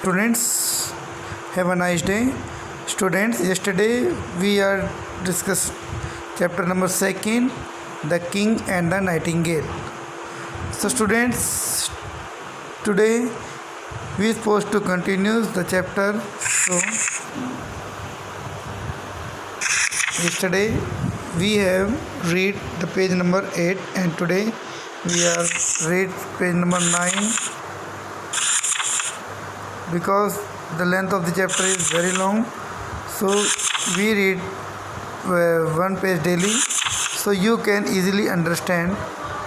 Students, have a nice day. Students, yesterday we are discuss chapter number 2, the king and the nightingale. So students, today we are supposed to continue the chapter. So yesterday we have read the page number 8 and today we are read page number 9 because the length of the chapter is very long, so we read one page daily so you can easily understand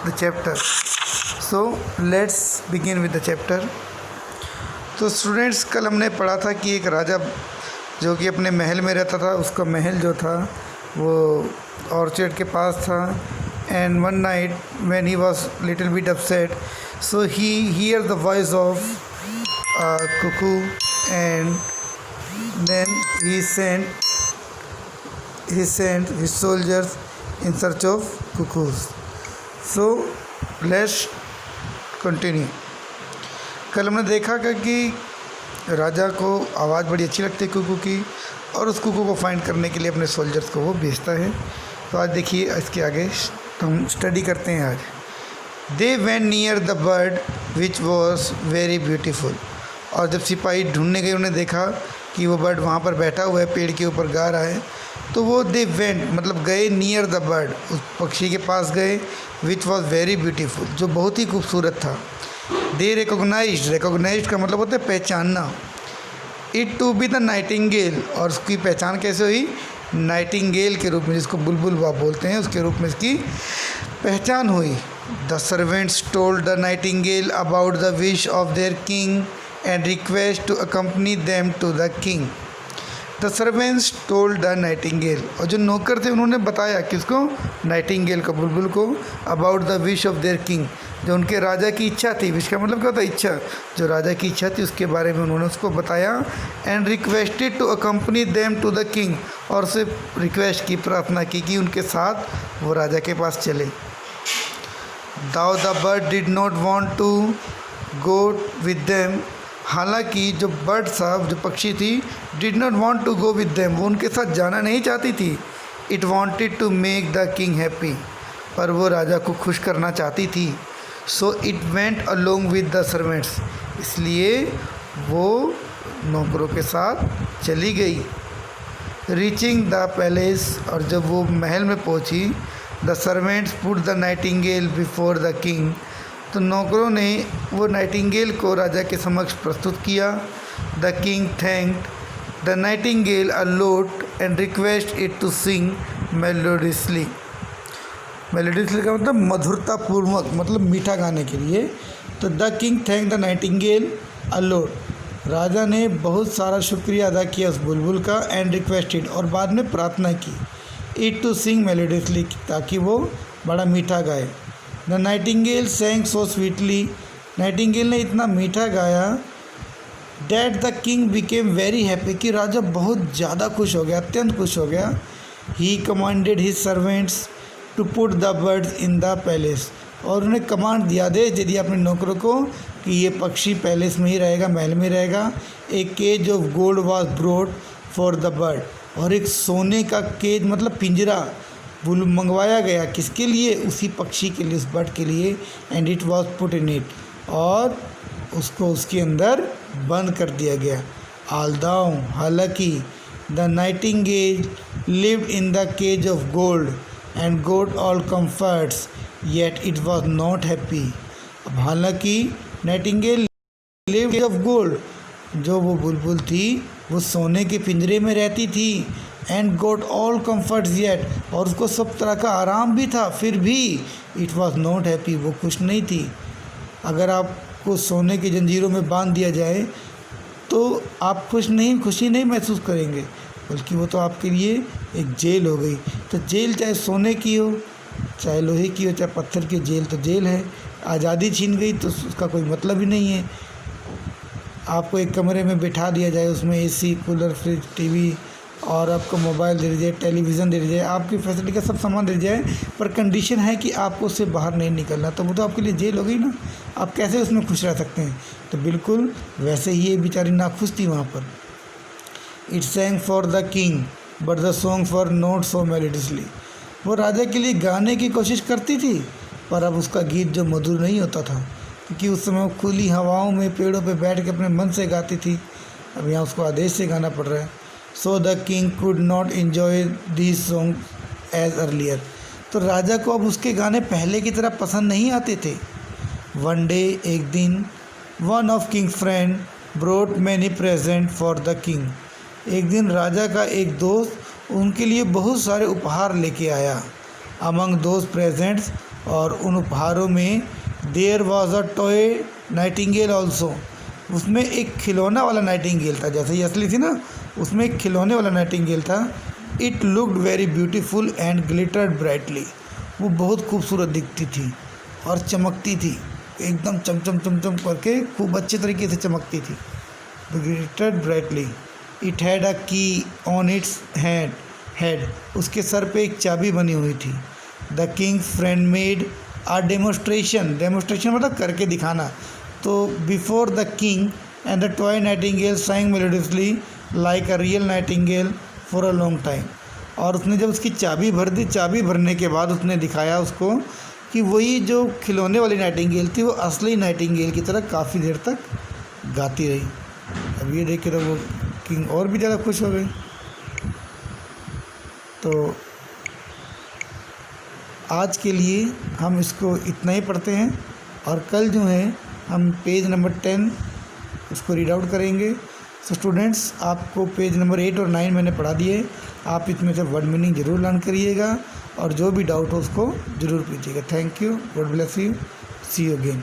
the chapter. So let's begin with the chapter. तो students, कल हमने पढ़ा था कि एक राजा जो कि अपने महल में रहता था, उसका महल जो था वो ऑर्चर्ड के पास था. And one night when he was little bit upset, so he here the voice of cuckoo, and then he sent his soldiers in search of cuckoos. So let's continue. कल हमने देखा कि राजा को आवाज़ बड़ी अच्छी लगती है कुकू की, और उस कुकू को फाइंड करने के लिए अपने सोल्जर्स को वो भेजता है. तो आज देखिए इसके आगे हम स्टडी करते हैं. आज they went near the bird which was very beautiful. और जब सिपाही ढूंढने गए, उन्हें देखा कि वो बर्ड वहाँ पर बैठा हुआ है, पेड़ के ऊपर गा रहा है. तो वो दे वेंट मतलब गए नियर द बर्ड, उस पक्षी के पास गए, विच वॉज वेरी ब्यूटीफुल, जो बहुत ही खूबसूरत था. दे रिकोगनाइज्ड का मतलब होता है पहचानना. It to be the nightingale, और उसकी पहचान कैसे हुई? नाइटिंगेल के रूप में, जिसको बुलबुल आप बोलते हैं, उसके रूप में इसकी पहचान हुई. The servants told the Nightingale about the wish of their king and request to accompany them to the king. The servants told the nightingale, और जो नौकर थे उन्होंने बताया किसको? नाइटिंगेल को, बुलबुल को. about the wish of their king, जो उनके राजा की इच्छा थी. विश का मतलब क्या होता है? इच्छा. जो राजा की इच्छा थी उसके बारे में उन्होंने उसको बताया. and requested to accompany them to the king, और उसे रिक्वेस्ट की, प्रार्थना की कि उनके साथ वो राजा के पास चले. Though the bird did not want to go with them, हालांकि जो बर्ड साहब, जो पक्षी थी, did not want to go with them, वो उनके साथ जाना नहीं चाहती थी. It wanted to make the king happy, पर वो राजा को खुश करना चाहती थी. So it went along with the servants, इसलिए वो नौकरों के साथ चली गई. रीचिंग द पैलेस, और जब वो महल में पहुंची, the servants put the Nightingale before the king, तो नौकरों ने वो नाइटिंगेल को राजा के समक्ष प्रस्तुत किया. The king thanked the nightingale a lot and request it to sing melodiously. Melodiously का मतलब मधुरतापूर्वक, मतलब मीठा गाने के लिए. तो the king thank the nightingale a lot, राजा ने बहुत सारा शुक्रिया अदा किया उस बुलबुल का. एंड रिक्वेस्टेड, और बाद में प्रार्थना की, इट टू सिंग मेलोडियसली, ताकि वो बड़ा मीठा गाए. The nightingale sang so sweetly, nightingale ने इतना मीठा गाया. That the king became very happy, कि राजा बहुत ज़्यादा खुश हो गया, अत्यंत खुश हो गया. He commanded his servants to put the birds in the palace, और उन्हें कमांड दिया, आदेश दे दिया अपने नौकरों को कि ये पक्षी पैलेस में ही रहेगा, महल में रहेगा. एक cage of gold was brought for the bird, और एक सोने का केज मतलब पिंजरा मंगवाया गया. किसके लिए? उसी पक्षी के लिए, उस बर्ड के लिए. And it was put in it, और उसको उसके अंदर बंद कर दिया गया. आल्दाउ, हालांकि the nightingale lived in the cage of gold and got all comforts, yet it was not happy. अब हालांकि नाइटिंगेल लिव्ड ऑफ गोल्ड, जो वो बुलबुल थी वो सोने के पिंजरे में रहती थी. And got all comforts yet, और उसको सब तरह का आराम भी था, फिर भी इट वॉज नॉट हैप्पी, वो खुश नहीं थी. अगर आपको सोने की जंजीरों में बांध दिया जाए तो आप खुशी नहीं महसूस करेंगे, बल्कि वो तो आपके लिए एक जेल हो गई. तो जेल चाहे सोने की हो, चाहे लोहे की हो, चाहे पत्थर की, जेल तो जेल है. आज़ादी छीन गई तो उसका कोई मतलब ही नहीं है. आपको एक कमरे में बिठा दिया जाए, उसमें एसी, कूलर, फ्रिज, टीवी और आपको मोबाइल दे दिया जाए, टेलीविज़न दे दिया जाए, आपकी फैसिलिटी का सब सामान दे दिया जाए, पर कंडीशन है कि आपको उससे बाहर नहीं निकलना। तो वो तो आपके लिए जेल हो गई ना, आप कैसे उसमें खुश रह सकते हैं। तो बिल्कुल वैसे ही ये बेचारी नाखुश थी वहाँ पर। It sang for the king but the song for not so melodiously. वो राजा के लिए गाने की कोशिश करती थी, पर अब उसका गीत जो मधुर नहीं होता था, क्योंकि उस समय वो खुली हवाओं में पेड़ों पे बैठ के अपने मन से गाती थी। अब यहाँ उसको आदेश से गाना पड़ रहा है। So the king could not enjoy this song as earlier. तो राजा को अब उसके गाने पहले की तरह पसंद नहीं आते थे। वन डे, एक दिन, one of king friend brought many present for the king. एक दिन राजा का एक दोस्त उनके लिए बहुत सारे उपहार लेके आया। अमंग दोज प्रेजेंट्स, और उन उपहारों में there was a toy nightingale also. उसमें एक खिलौना वाला नाइटिंगेल था, जैसे ये असली थी ना, उसमें एक खिलौने वाला नाइटिंगेल था। It looked very beautiful and glittered brightly. वो बहुत खूबसूरत दिखती थी और चमकती थी, एकदम चमचम चमचम करके खूब अच्छे तरीके से चमकती थी। Glittered brightly. It had a की ऑन इट्स हेड। उसके सर पे एक चाबी बनी हुई थी। The king friend made a demonstration मतलब करके दिखाना। तो before the king and the toy Nightingale sang melodiously like a real Nightingale for a long time. और उसने जब उसकी चाबी भर दी, चाबी भरने के बाद उसने दिखाया उसको कि वही जो खिलौने वाली नाइटिंगेल थी वो असली नाइटिंगेल की तरह काफ़ी देर तक गाती रही। अब ये देख के तो वो किंग और भी ज़्यादा खुश हो गई। तो आज के लिए हम इसको इतना ही पढ़ते हैं, और कल जो है हम पेज नंबर 10 उसको रीड आउट करेंगे। सो स्टूडेंट्स, आपको पेज नंबर 8 और 9 मैंने पढ़ा दिए। आप इसमें से वर्ड मीनिंग ज़रूर लर्न करिएगा, और जो भी डाउट हो उसको ज़रूर पूछिएगा। Thank you, god bless you, see you again.